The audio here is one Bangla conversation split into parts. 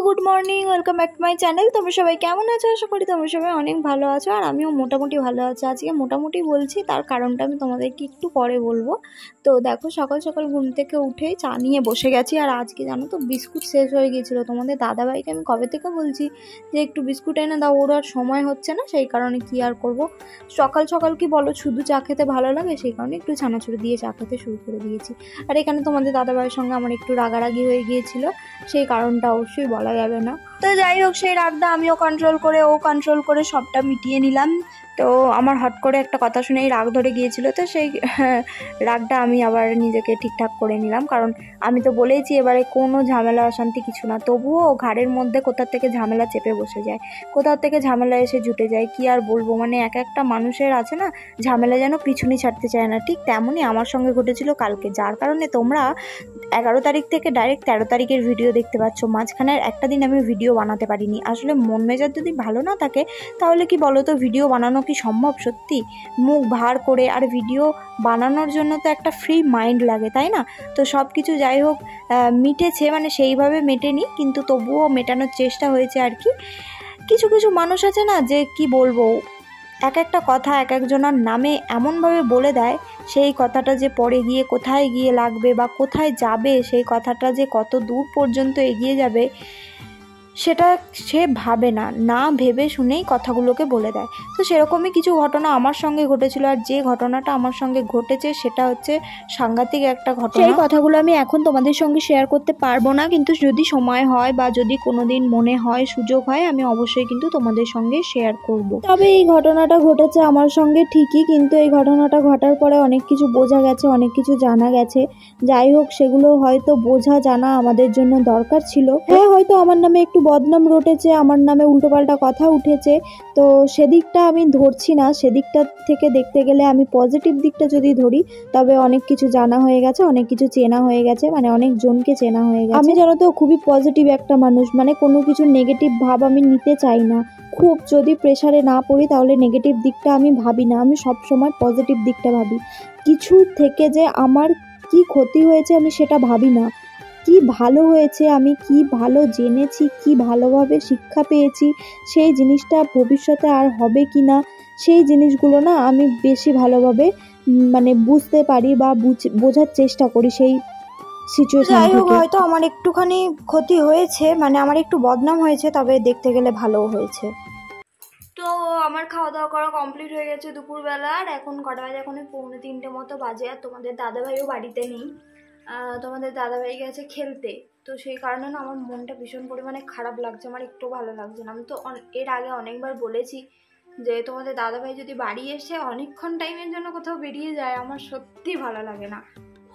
Good morning, welcome back to my channel. তোমরা সবাই কেমন আছো? আশা করি তোমরা সবাই অনেক ভালো আছো, আর আমিও মোটামুটি ভালো আছি। আজকে মোটামুটি বলছি, তার কারণটা আমি তোমাদেরকে একটু পরে বলবো। তো দেখো, সকাল সকাল ঘুম থেকে উঠেই চা নিয়ে বসে গেছি। আর আজকে জানো তো, বিস্কুট শেষ হয়ে গিয়েছিলো। তোমাদের দাদাভাইকে আমি কবে থেকে বলছি যে একটু বিস্কুট এনে দাও, ওর আর সময় হচ্ছে না। সেই কারণে কি আর করব, সকাল সকাল কি বলো, শুধু চা খেতে ভালো লাগে, সেই কারণে একটু ছানাছুড়ি দিয়ে চা খেতে শুরু করে দিয়েছি। আর এখানে তোমাদের দাদাভাইয়ের সঙ্গে আমার একটু রাগারাগি হয়ে গিয়েছিল, সেই কারণটা অবশ্যই বলা যাবে না। তো যাই হোক, সেই রাগটা আমিও কন্ট্রোল করে, ও কন্ট্রোল করে সবটা মিটিয়ে নিলাম। তো আমার হট করে একটা কথা শুনেই রাগ ধরে গিয়েছিল, তো সেই রাগটা আমি আবার নিজেকে ঠিকঠাক করে নিলাম। কারণ আমি তো বলেইছি এবারে কোনো ঝামেলা অশান্তি কিছু না, তবুও ঘাড়ের মধ্যে কোথা থেকে ঝামেলা চেপে বসে যায়, কোথা থেকে ঝামেলা এসে জুটে যায়। কি আর বলবো, মানে এক একটা মানুষের আছে না, ঝামেলা যেন পিছুনি ছাড়তে চায় না। ঠিক তেমনই আমার সঙ্গে ঘটেছিল কালকে, যার কারণে তোমরা 11 তারিখ থেকে ডাইরেক্ট 13 তারিখের ভিডিও দেখতে পাচ্ছ। মাঝখানের একটা দিন আমি ভিডিও বানাতে পারিনি। আসলে মন মেজাজ যদি ভালো না থাকে, তাহলে কি বলো তো, ভিডিও বানানো কি সম্ভব? সত্যি মুখ ভার করে। আর ভিডিও বানানোর জন্য তো একটা ফ্রি মাইন্ড লাগে, তাই না? তো সব কিছু যাই হোক মিটেছে, মানে সেইভাবে মেটেনি, কিন্তু তবুও মেটানোর চেষ্টা হয়েছে আর কি। কিছু কিছু মানুষ আছে না, যে কি বলবো, এক একটা কথা এক একজনের নামে এমনভাবে বলে দেয়, সেই কথাটা যে পরে গিয়ে কোথায় গিয়ে লাগবে বা কোথায় যাবে, সেই কথাটা যে কত দূর পর্যন্ত এগিয়ে যাবে, সেটা সে ভাবে না, না ভেবে শুনেই কথাগুলোকে বলে দেয়। তো সেরকমই কিছু ঘটনা আমার সঙ্গে ঘটেছিল। আর যে ঘটনাটা আমার সঙ্গে ঘটেছে সেটা হচ্ছে সাংঘাতিক একটা ঘটনা। সেই কথাগুলো আমি এখন তোমাদের সঙ্গে শেয়ার করতে পারবো না, কিন্তু যদি সময় হয় বা যদি কোনোদিন মনে হয়, সুযোগ হয়, আমি অবশ্যই কিন্তু তোমাদের সঙ্গে শেয়ার করব। তবে এই ঘটনাটা ঘটেছে আমার সঙ্গে ঠিকই, কিন্তু এই ঘটনাটা ঘটার পরে অনেক কিছু বোঝা গেছে, অনেক কিছু জানা গেছে। যাই হোক, সেগুলো হয়তো বোঝা জানা আমাদের জন্য দরকার ছিল। হ্যাঁ, হয়তো আমার নামে একটু বদনাম রটেছে, আমার নামে উল্টোপাল্টা কথা উঠেছে, তো সেদিকটা আমি ধরছি না। সেদিকটা থেকে দেখতে গেলে আমি পজিটিভ দিকটা যদি ধরি, তবে অনেক কিছু জানা হয়ে গেছে, অনেক কিছু চেনা হয়ে গেছে, মানে অনেক জনকে চেনা হয়ে গেছে। আমি জানো তো খুবই পজিটিভ একটা মানুষ, মানে কোনো কিছু নেগেটিভ ভাব আমি নিতে চাই না। খুব যদি প্রেশারে না পড়ি, তাহলে নেগেটিভ দিকটা আমি ভাবি না, আমি সব সময় পজিটিভ দিকটা ভাবি। কিছু থেকে যে আমার কি ক্ষতি হয়েছে আমি সেটা ভাবি না, কি ভালো হয়েছে, আমি কি ভালো জেনেছি, কি ভালোভাবে শিক্ষা পেয়েছি, সেই জিনিসটা ভবিষ্যতে আর হবে কি না, সেই জিনিসগুলো না আমি বেশি ভালোভাবে মানে বুঝতে পারি বা বোঝার চেষ্টা করি সেই সিচুয়েশন। যাই হোক, হয়তো আমার একটুখানি ক্ষতি হয়েছে, মানে আমার একটু বদনাম হয়েছে, তবে দেখতে গেলে ভালোও হয়েছে। তো আমার খাওয়া দাওয়া করা কমপ্লিট হয়ে গেছে দুপুরবেলা। আর এখন কটা বাজে, এখন 2:45 মতো বাজে। আর তোমাদের দাদাভাইও বাড়িতে নেই, তোমাদের দাদাভাই গেছে খেলতে। তো সেই কারণে না আমার মনটা ভীষণ পরিমাণে খারাপ লাগছে, আমার একটু ভালো লাগছে না। আমি তো এর আগে অনেকবার বলেছি যে তোমাদের দাদাভাই যদি বাড়ি এসে অনেকক্ষণ টাইমের জন্য কোথাও বেরিয়ে যায়, আমার সত্যি ভালো লাগে না।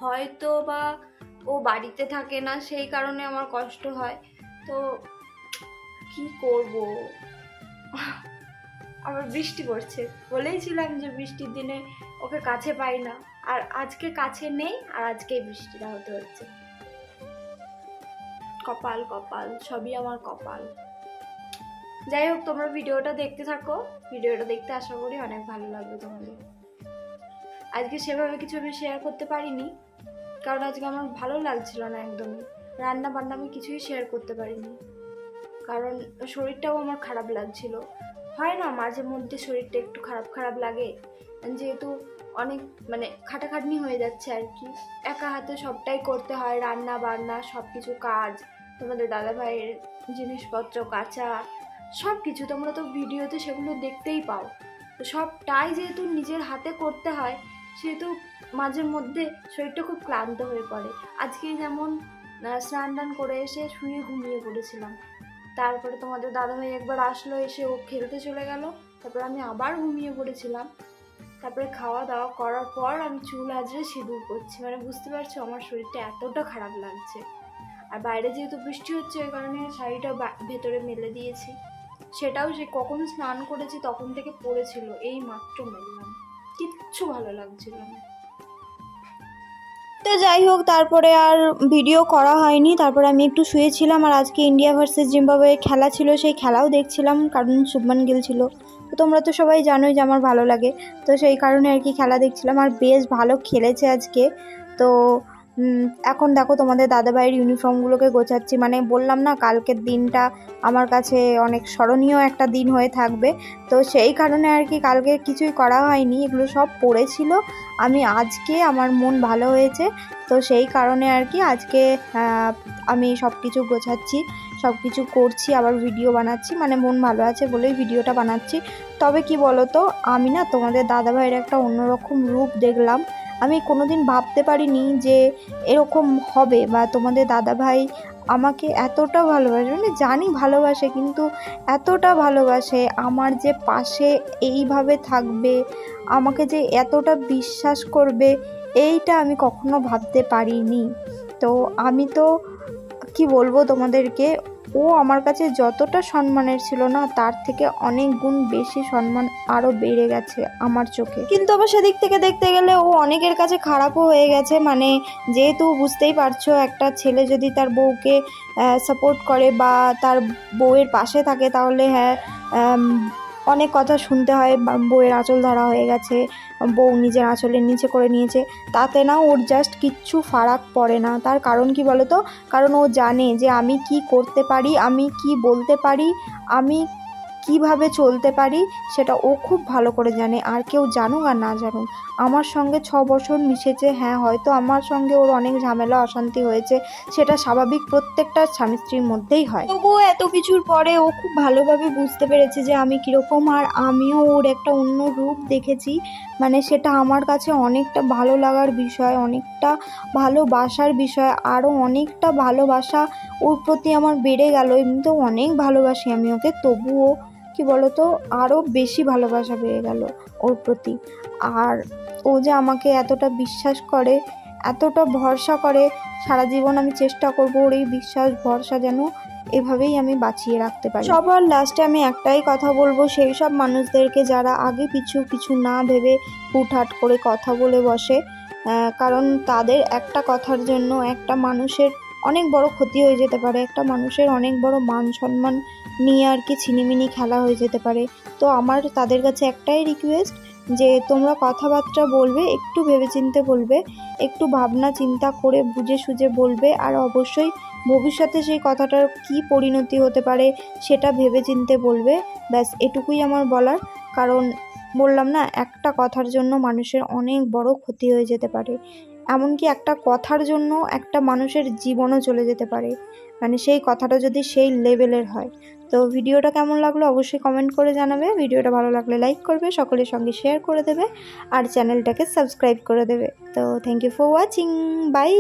হয়তো বা ও বাড়িতে থাকে না, সেই কারণে আমার কষ্ট হয়। তো কি করব, আবার বৃষ্টি পড়ছে। বলেইছিলাম যে বৃষ্টির দিনে ওকে কাছে পাই না, আর আজকে কাছে নেই, আর আজকেই বৃষ্টিটা হতে হচ্ছে। কপাল কপাল, সবই আমার কপাল। যাই হোক, তোমরা ভিডিওটা দেখতে থাকো, ভিডিওটা দেখতে আশা করি অনেক ভালো লাগবে তোমাদের। আজকে সেভাবে কিছু আমি শেয়ার করতে পারিনি, কারণ আজকে আমার ভালো লাগছিল না একদমই। রান্না বান্না আমি কিছুই শেয়ার করতে পারিনি, কারণ শরীরটাও আমার খারাপ লাগছিল। হয় না, মাঝে মধ্যে শরীরটা একটু খারাপ খারাপ লাগে, যেহেতু অনেক মানে খাটাখাটনি হয়ে যাচ্ছে আর কি। একা হাতে সবটাই করতে হয়, রান্না বান্না সব কিছু কাজ, তোমাদের দাদাভাইয়ের জিনিসপত্র কাচা, সব কিছু তোমরা তো ভিডিওতে সেগুলো দেখতেই পাও। তো সবটাই যেহেতু নিজের হাতে করতে হয়, সেহেতু মাঝে মধ্যে শরীরটা খুব ক্লান্ত হয়ে পড়ে। আজকে যেমন স্নান টান করে এসে শুয়ে ঘুমিয়ে পড়েছিলাম। তারপরে তোমাদের দাদাভাই একবার আসলো, এসে ও খেলতে চলে গেল, তারপর আমি আবার ঘুমিয়ে পড়েছিলাম। তারপরে খাওয়া দাওয়া করার পর আমি চুল আজরে সিঁদুর করছি, মানে বুঝতে পারছো আমার শরীরটা এতটা খারাপ লাগছে। আর বাইরে যেহেতু বৃষ্টি হচ্ছে, ওই কারণে শাড়িটা ভেতরে মেলে দিয়েছি, সেটাও সে কখন স্নান করেছি তখন থেকে পড়েছিল, এই মাত্র মেললাম, কিচ্ছু ভালো লাগছিল না। তো যাই হোক, তারপরে আর ভিডিও করা হয়নি। তারপরে আমি একটু শুয়েছিলাম, আর আজকে ইন্ডিয়া ভার্সেস জিম্বাবুয়ে খেলা ছিল, সেই খেলাও দেখছিলাম, কারণ শুভমান গিল ছিল। তো তোমরা তো সবাই জানোই যে আমার ভালো লাগে, তো সেই কারণে আর কি খেলা দেখছিলাম। আর বেশ ভালো খেলেছে আজকে। তো এখন দেখো তোমাদের দাদাভাইয়ের ইউনিফর্মগুলোকে গোছাচ্ছি। মানে বললাম না কালকের দিনটা আমার কাছে অনেক স্মরণীয় একটা দিন হয়ে থাকবে, তো সেই কারণে আর কি কালকে কিছুই করা হয়নি, এগুলো সব পড়েছিল। আমি আজকে আমার মন ভালো হয়েছে, তো সেই কারণে আর কি আজকে আমি সব কিছু গোছাচ্ছি, সব কিছু করছি, আবার ভিডিও বানাচ্ছি। মানে মন ভালো আছে বলেই ভিডিওটা বানাচ্ছি। তবে কি বলো তো, আমি না তোমাদের দাদাভাইয়ের একটা অন্যরকম রূপ দেখলাম। আমি কোনোদিন ভাবতে পারিনি যে এরকম হবে, বা তোমাদের দাদাভাই আমাকে এতটা ভালোবাসে। মানে জানি ভালোবাসে, কিন্তু এতটা ভালোবাসে, আমার যে পাশে এইভাবে থাকবে, আমাকে যে এতটা বিশ্বাস করবে, এইটা আমি কখনো ভাবতে পারিনি। তো আমি তো কি বলবো তোমাদেরকে, ও আমার কাছে যতটা সম্মানের ছিল না, তার থেকে অনেক গুণ বেশি সম্মান আরও বেড়ে গেছে আমার চোখে। কিন্তু আবার সেদিক থেকে দেখতে গেলে ও অনেকের কাছে খারাপও হয়ে গেছে। মানে যেহেতু বুঝতেই পারছো, একটা ছেলে যদি তার বউকে সাপোর্ট করে বা তার বউয়ের পাশে থাকে, তাহলে হ্যাঁ অনেক কথা শুনতে হয়। বউয়ের আঁচল ধরা হয়ে গেছে, বউ নিজের আঁচলের নিচে করে নিয়েছে, তাতে না ওর জাস্ট কিচ্ছু ফারাক পড়ে না। তার কারণ কি বলো তো, কারণ ও জানে যে আমি কি করতে পারি, আমি কি বলতে পারি, আমি কিভাবে চলতে পারি, সেটা ও খুব ভালো করে জানে। আর কেউ জানুক আর না জানুক, আমার সঙ্গে 6 বছর মিশেছে। হ্যাঁ, হয়তো আমার সঙ্গে ওর অনেক ঝামেলা অশান্তি হয়েছে, সেটা স্বাভাবিক, প্রত্যেকটা স্বামী স্ত্রীর মধ্যেই হয়। তবুও এত কিছুর পরে ও খুব ভালোভাবে বুঝতে পেরেছে যে আমি কীরকম, আর আমিও ওর একটা অন্য রূপ দেখেছি। মানে সেটা আমার কাছে অনেকটা ভালো লাগার বিষয়, অনেকটা ভালোবাসার বিষয়, আরও অনেকটা ভালোবাসা ওর প্রতি আমার বেড়ে গেল। এমনিতেও অনেক ভালোবাসি আমি ওকে, তবুও কি বলতো আরও বেশি ভালোবাসা বেড়ে গেল ওর প্রতি। আর ও যে আমাকে এতটা বিশ্বাস করে, এতটা ভরসা করে, সারা জীবন আমি চেষ্টা করব ওর এই বিশ্বাস ভরসা যেন এভাবেই আমি বাঁচিয়ে রাখতে পারি। সবার লাস্টে আমি একটাই কথা বলবো, সেই সব মানুষদেরকে যারা আগে পিছু কিছু না ভেবে হুটহাট করে কথা বলে বসে, কারণ তাদের একটা কথার জন্য একটা মানুষের অনেক বড় ক্ষতি হয়ে যেতে পারে, একটা মানুষের অনেক বড় মান সম্মান নিয়ে আর কি ছিনিমিনি খেলা হয়ে যেতে পারে। তো আমার তাদের কাছে একটাই রিকোয়েস্ট, যে তোমরা কথাবার্তা বলবে একটু ভেবেচিন্তে বলবে, একটু ভাবনা চিন্তা করে বুঝে সুঝে বলবে, আর অবশ্যই ভবিষ্যতে সেই কথাটার কি পরিণতি হতে পারে সেটা ভেবেচিন্তে বলবে। ব্যাস এটুকুই আমার বলার। কারণ বললাম না, একটা কথার জন্য মানুষের অনেক বড় ক্ষতি হয়ে যেতে পারে, এমনকি একটা কথার জন্য একটা মানুষের জীবনও চলে যেতে পারে, মানে সেই কথাটা যদি সেই লেভেলের হয়। তো ভিডিওটা কেমন লাগলো অবশ্যই কমেন্ট করে জানাবে। ভিডিওটা ভালো লাগলে লাইক করবে, সকলের সঙ্গে শেয়ার করে দেবে, আর চ্যানেলটাকে সাবস্ক্রাইব করে দেবে। তো thank you for watching, by.